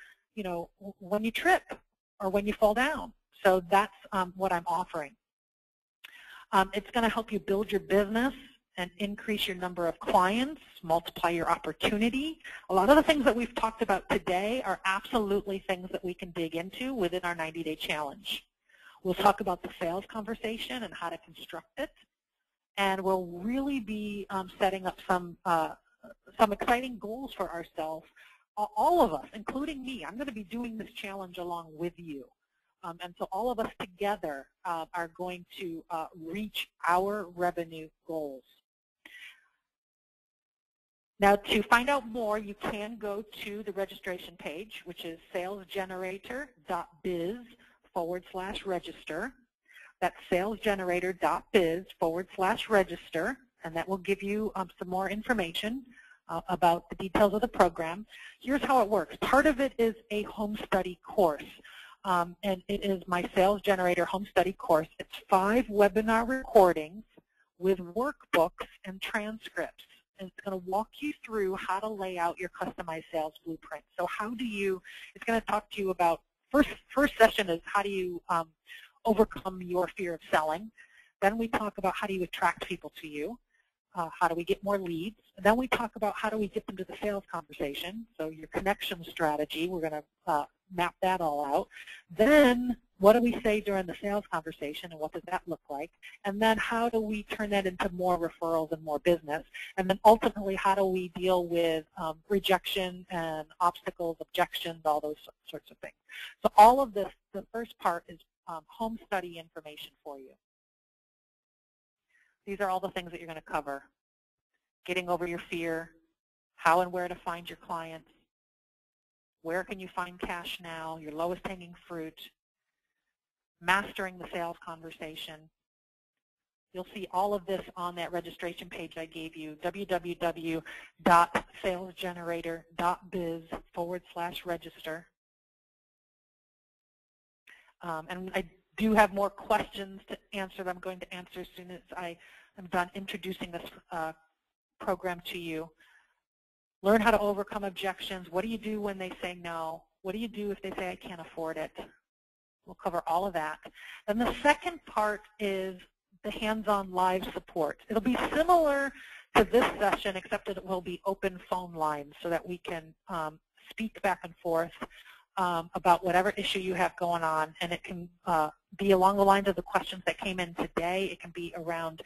trip or when you fall down. So that's what I'm offering. It's going to help you build your business and increase your number of clients, multiply your opportunity. A lot of the things that we've talked about today are absolutely things that we can dig into within our 90-day challenge. We'll talk about the sales conversation and how to construct it, and we'll really be setting up some exciting goals for ourselves, all of us, including me. I'm going to be doing this challenge along with you. And so all of us together are going to reach our revenue goals. Now, to find out more, you can go to the registration page, which is salesgenerator.biz/register. That's salesgenerator.biz/register, and that will give you some more information about the details of the program. Here's how it works. Part of it is a home study course, and it is my Sales Generator home study course. It's 5 webinar recordings with workbooks and transcripts. And it's going to walk you through how to lay out your customized sales blueprint. So how do you, it's going to talk to you about, first session is how do you overcome your fear of selling. Then we talk about how do you attract people to you. How do we get more leads? And then we talk about how do we get them to the sales conversation. So your connection strategy, we're going to map that all out. Then what do we say during the sales conversation and what does that look like? And then how do we turn that into more referrals and more business? And then ultimately, how do we deal with rejection and obstacles, objections, all those sorts of things. So all of this, the first part is home study information for you. These are all the things that you're going to cover. Getting over your fear, how and where to find your clients, where can you find cash now, your lowest hanging fruit, mastering the sales conversation. You'll see all of this on that registration page I gave you, www.salesgenerator.biz/register. And I do have more questions to answer that I'm going to answer as soon as I am done introducing this program to you. Learn how to overcome objections. What do you do when they say no? What do you do if they say I can't afford it? We'll cover all of that. And the second part is the hands-on live support. It'll be similar to this session, except that it will be open phone lines so that we can speak back and forth about whatever issue you have going on. And it can be along the lines of the questions that came in today. It can be around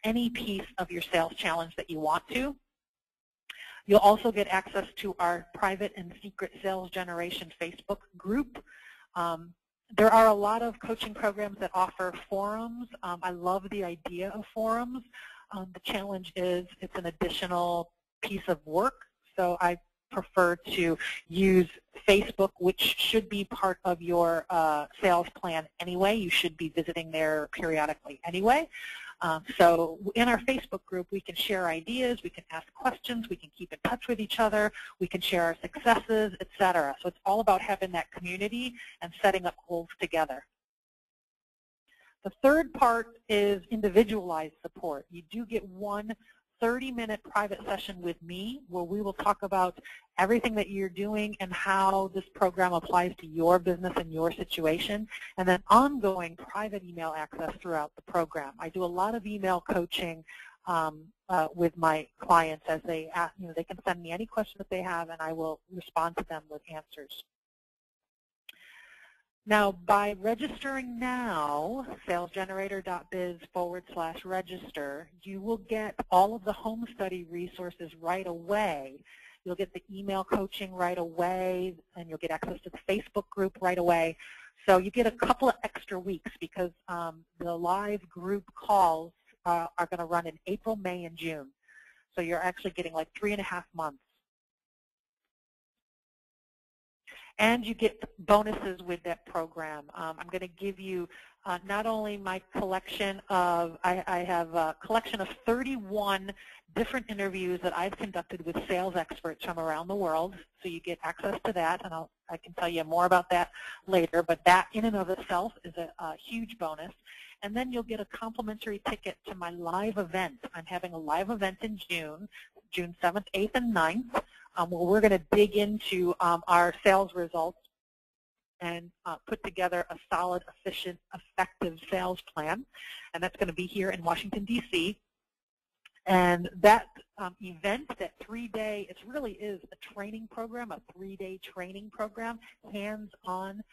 any piece of your sales challenge that you want to. You'll also get access to our private and secret sales generation Facebook group. There are a lot of coaching programs that offer forums. I love the idea of forums. The challenge is it's an additional piece of work, so I prefer to use Facebook, which should be part of your sales plan anyway. You should be visiting there periodically anyway. So in our Facebook group, we can share ideas, we can ask questions, we can keep in touch with each other, we can share our successes, etc. So it's all about having that community and setting up goals together. The third part is individualized support. You do get one 30-minute private session with me where we will talk about everything that you're doing and how this program applies to your business and your situation, and then ongoing private email access throughout the program. I do a lot of email coaching with my clients as they ask, they can send me any question that they have and I will respond to them with answers. Now, by registering now, salesgenerator.biz/register, you will get all of the home study resources right away. You'll get the email coaching right away, and you'll get access to the Facebook group right away. So you get a couple of extra weeks because the live group calls are going to run in April, May, and June. So you're actually getting like 3.5 months. And you get bonuses with that program. I'm going to give you not only my collection of, I have a collection of 31 different interviews that I've conducted with sales experts from around the world, so you get access to that, and I can tell you more about that later, but that in and of itself is a huge bonus. And then you'll get a complimentary ticket to my live event. I'm having a live event in June 7th, 8th, and 9th. Where we're going to dig into our sales results and put together a solid, efficient, effective sales plan. And that's going to be here in Washington, D.C. And that event, that 3-day, it really is a training program, a 3-day training program, hands-on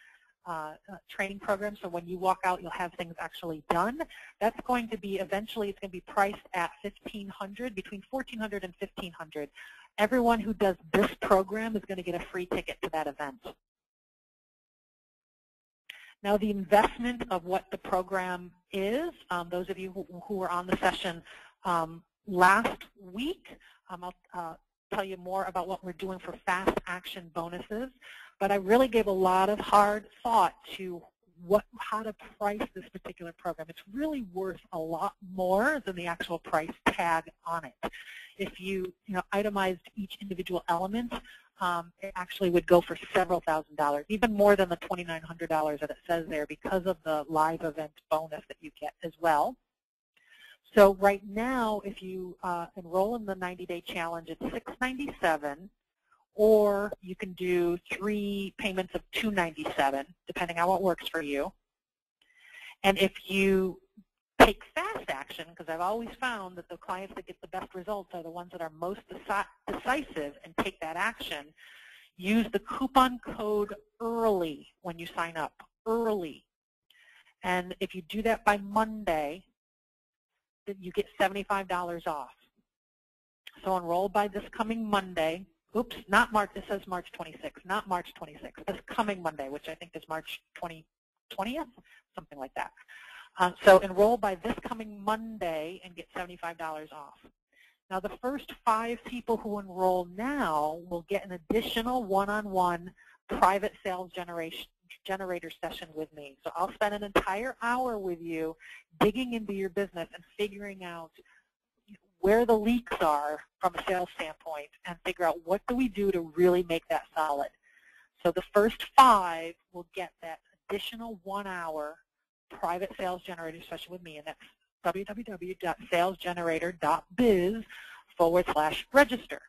training program. So when you walk out, you'll have things actually done. That's going to be, eventually, it's going to be priced at $1,500, between $1,400 and $1,500. Everyone who does this program is going to get a free ticket to that event. Now, the investment of what the program is, those of you who were on the session last week, I'll tell you more about what we're doing for fast action bonuses. But I really gave a lot of hard thought to how to price this particular program. It's really worth a lot more than the actual price tag on it. If you itemized each individual element, it actually would go for several $1,000s, even more than the $2,900 that it says there because of the live event bonus that you get as well. So right now, if you enroll in the 90-day challenge, it's $697, or you can do 3 payments of $297, depending on what works for you. And if you take fast action, because I've always found that the clients that get the best results are the ones that are most decisive and take that action, use the coupon code EARLY when you sign up, EARLY. And if you do that by Monday, then you get $75 off. So enroll by this coming Monday. Oops, not March, it says March 26th, not March 26th, this coming Monday, which I think is March 20th, something like that. So enroll by this coming Monday and get $75 off. Now the first 5 people who enroll now will get an additional one-on-one private sales generator session with me. So I'll spend an entire hour with you digging into your business and figuring out where the leaks are from a sales standpoint and figure out what do we do to really make that solid. So the first 5 will get that additional 1 hour private sales generator session with me, and that's www.salesgenerator.biz/register.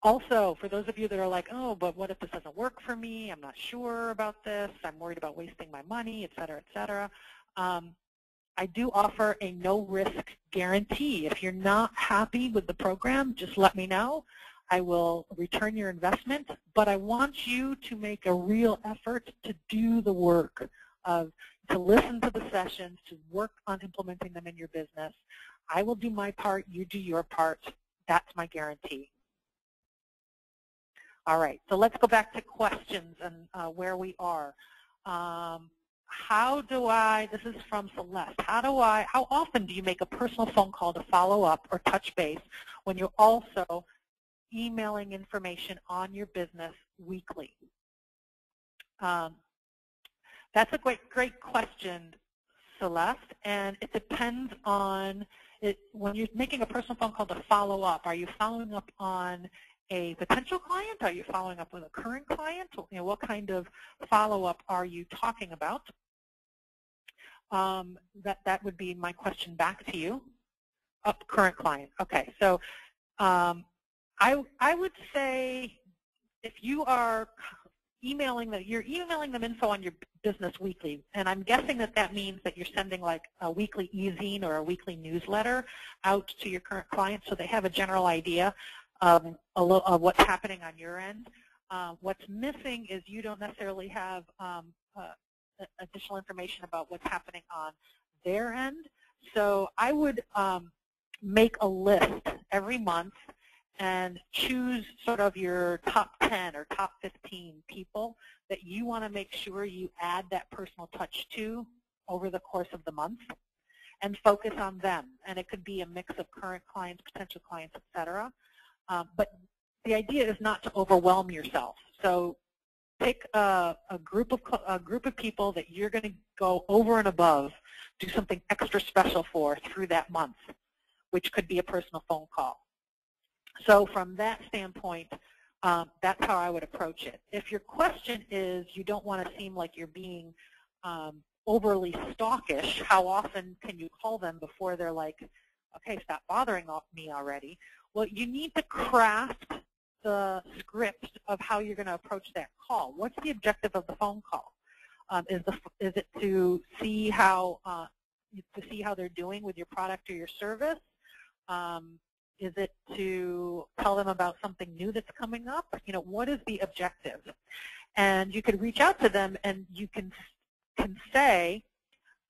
Also, for those of you that are like, oh, but what if this doesn't work for me? I'm not sure about this. I'm worried about wasting my money, et cetera, et cetera. I do offer a no-risk guarantee. If you're not happy with the program, just let me know. I will return your investment, but I want you to make a real effort to do the work of to listen to the sessions, to work on implementing them in your business. I will do my part, you do your part. That's my guarantee. All right, so let's go back to questions and where we are. How do I, this is from Celeste, how often do you make a personal phone call to follow up or touch base when you're also emailing information on your business weekly? That's a great question, Celeste, and it depends on it. When you're making a personal phone call to follow up, are you following up on a potential client? Are you following up with a current client? You know, what kind of follow-up are you talking about? That would be my question back to you. Oh, current client. Okay, so I would say if you are emailing them, you're emailing them info on your business weekly, and I'm guessing that that means that you're sending like a weekly e-zine or a weekly newsletter out to your current clients so they have a general idea of what's happening on your end. What's missing is you don't necessarily have additional information about what's happening on their end. So I would make a list every month and choose sort of your top 10 or top 15 people that you want to make sure you add that personal touch to over the course of the month, and focus on them. And it could be a mix of current clients, potential clients, etc. But the idea is not to overwhelm yourself. So pick a group of people that you're going to go over and above, do something extra special for through that month, which could be a personal phone call. So from that standpoint, that's how I would approach it. If your question is you don't want to seem like you're being overly stalkish, how often can you call them before they're like, okay, stop bothering me already? Well, you need to craft the script of how you're going to approach that call. What's the objective of the phone call? Is it to see how they're doing with your product or your service? Is it to tell them about something new that's coming up? You know, what is the objective? And you could reach out to them and you can say,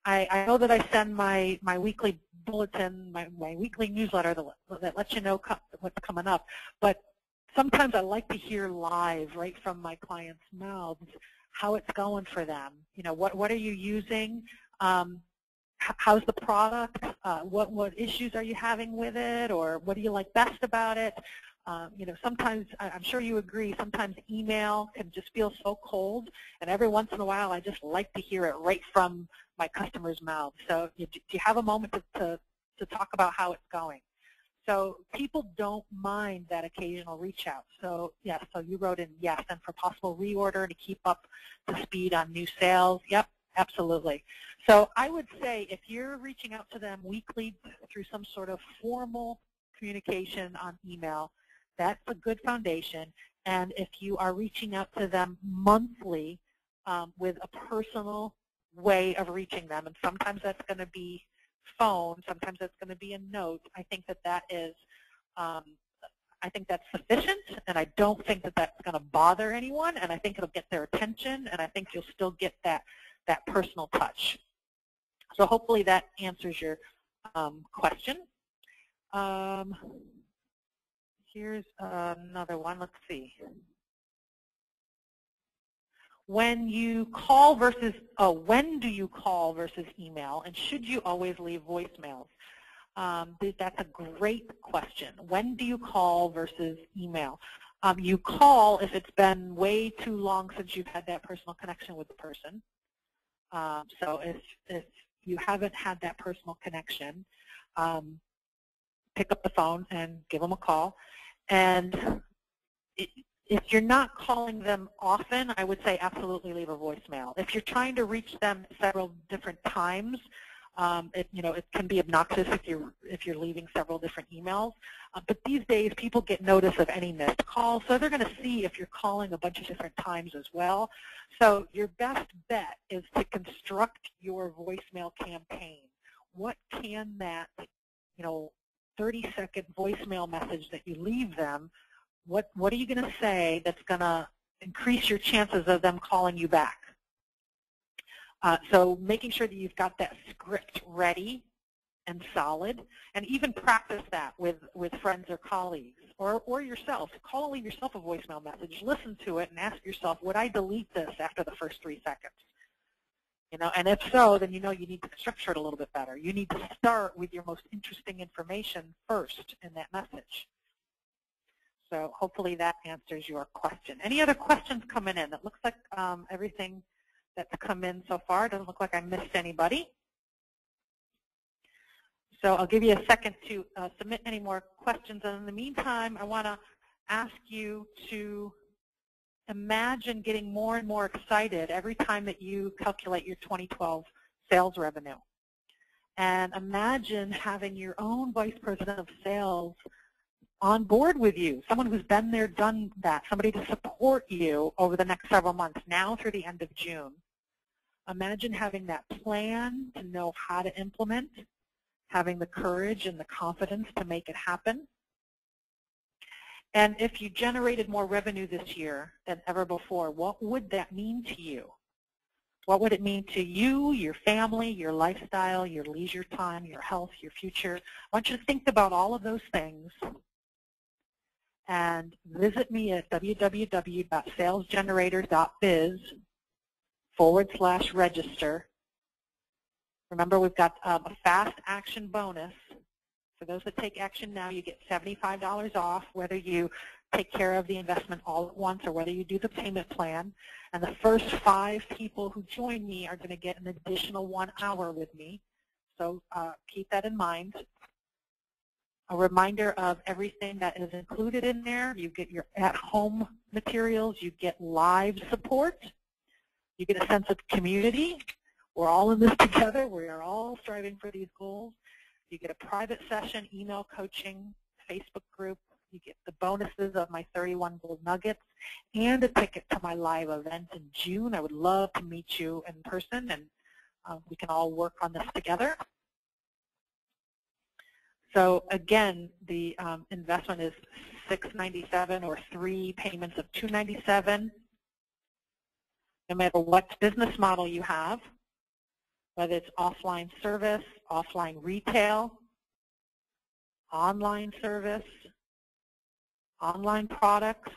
I know that I send my weekly bulletin, my weekly newsletter that lets you know what's coming up, but sometimes I like to hear live right from my clients' mouths how it's going for them. You know, what are you using? How's the product? What issues are you having with it, or what do you like best about it? You know, sometimes, I'm sure you agree, sometimes email can just feel so cold, and every once in a while I just like to hear it right from my customer's mouth. So do you have a moment to talk about how it's going? So people don't mind that occasional reach out. So yes, so you wrote in yes, and for possible reorder to keep up to speed on new sales. Yep, absolutely. So I would say if you're reaching out to them weekly through some sort of formal communication on email, that's a good foundation. And if you are reaching out to them monthly with a personal way of reaching them, and sometimes that's going to be phone, sometimes that's going to be a note, I think that is, I think that's sufficient, and I don't think that that's going to bother anyone, and I think it'll get their attention, and I think you'll still get that personal touch. So hopefully that answers your question. Here's another one. Let's see. When you call versus, when do you call versus email, and should you always leave voicemails? That's a great question. When do you call versus email? You call if it's been way too long since you've had that personal connection with the person. So if you haven't had that personal connection, pick up the phone and give them a call. And if you're not calling them often, I would say absolutely leave a voicemail. If you're trying to reach them several different times, it can be obnoxious if you're leaving several different emails. But these days, people get notice of any missed call, so they're going to see if you're calling a bunch of different times as well. So your best bet is to construct your voicemail campaign. What can that, 30-second voicemail message that you leave them, what are you going to say that's going to increase your chances of them calling you back? So making sure that you've got that script ready and solid, and even practice that with friends or colleagues, or yourself. Calling yourself a voicemail message, listen to it and ask yourself, would I delete this after the first 3 seconds? And if so, then you need to structure it a little bit better. You need to start with your most interesting information first in that message. So hopefully that answers your question. Any other questions coming in? It looks like everything that's come in so far. It doesn't look like I missed anybody. So I'll give you a second to submit any more questions. And in the meantime, I want to ask you to imagine getting more and more excited every time that you calculate your 2012 sales revenue. And imagine having your own vice president of sales on board with you, someone who's been there, done that, somebody to support you over the next several months, now through the end of June. Imagine having that plan to know how to implement, having the courage and the confidence to make it happen. And if you generated more revenue this year than ever before, what would that mean to you? What would it mean to you, your family, your lifestyle, your leisure time, your health, your future? I want you to think about all of those things and visit me at www.salesgenerator.biz/register. Remember, we've got a fast action bonus. For those that take action now, you get $75 off, whether you take care of the investment all at once or whether you do the payment plan. And the first 5 people who join me are going to get an additional 1 hour with me. So keep that in mind. A reminder of everything that is included in there. You get your at-home materials. You get live support. You get a sense of community. We're all in this together. We are all striving for these goals. You get a private session, email coaching, Facebook group. You get the bonuses of my 31 gold nuggets and a ticket to my live event in June. I would love to meet you in person, and we can all work on this together. So again, the investment is $697 or 3 payments of $297. No matter what business model you have, whether it's offline service, offline retail, online service, online products,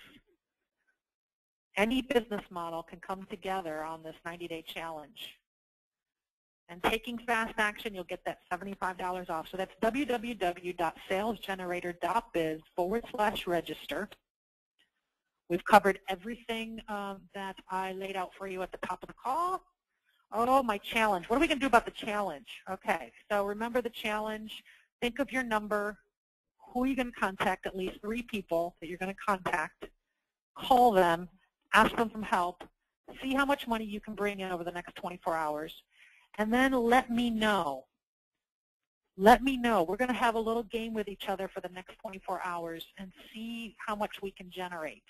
any business model can come together on this 90-day challenge. And taking fast action, you'll get that $75 off. So that's www.salesgenerator.biz/register. We've covered everything that I laid out for you at the top of the call. Oh, my challenge. What are we going to do about the challenge? Okay, so remember the challenge. Think of your number. Who are you going to contact? At least 3 people that you're going to contact. Call them. Ask them for help. See how much money you can bring in over the next 24 hours. And then let me know. Let me know. We're going to have a little game with each other for the next 24 hours and see how much we can generate.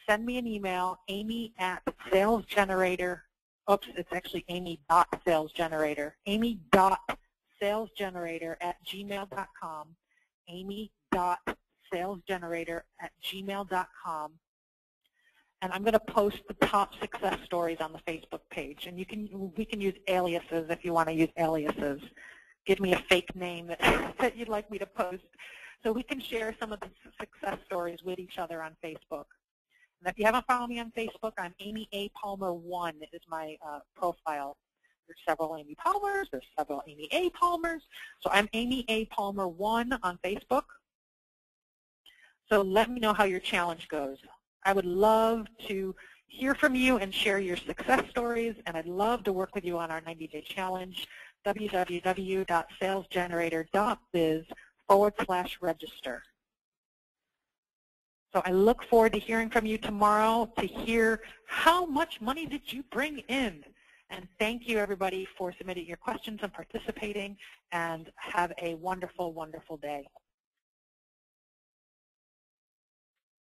Send me an email, amy@salesgenerator. Oops, it's actually amy.salesgenerator. amy.salesgenerator@gmail.com. amy.salesgenerator@gmail.com. And I'm going to post the top success stories on the Facebook page. And we can use aliases if you want to use aliases. Give me a fake name that you'd like me to post. So we can share some of the success stories with each other on Facebook. And if you haven't followed me on Facebook, I'm Amy A. Palmer 1 is my profile. There's several Amy Palmers. There's several Amy A. Palmers. So I'm Amy A. Palmer 1 on Facebook. So let me know how your challenge goes. I would love to hear from you and share your success stories, and I'd love to work with you on our 90-day challenge, www.salesgenerator.biz/register. So I look forward to hearing from you tomorrow to hear how much money did you bring in. And thank you, everybody, for submitting your questions and participating, and have a wonderful, wonderful day.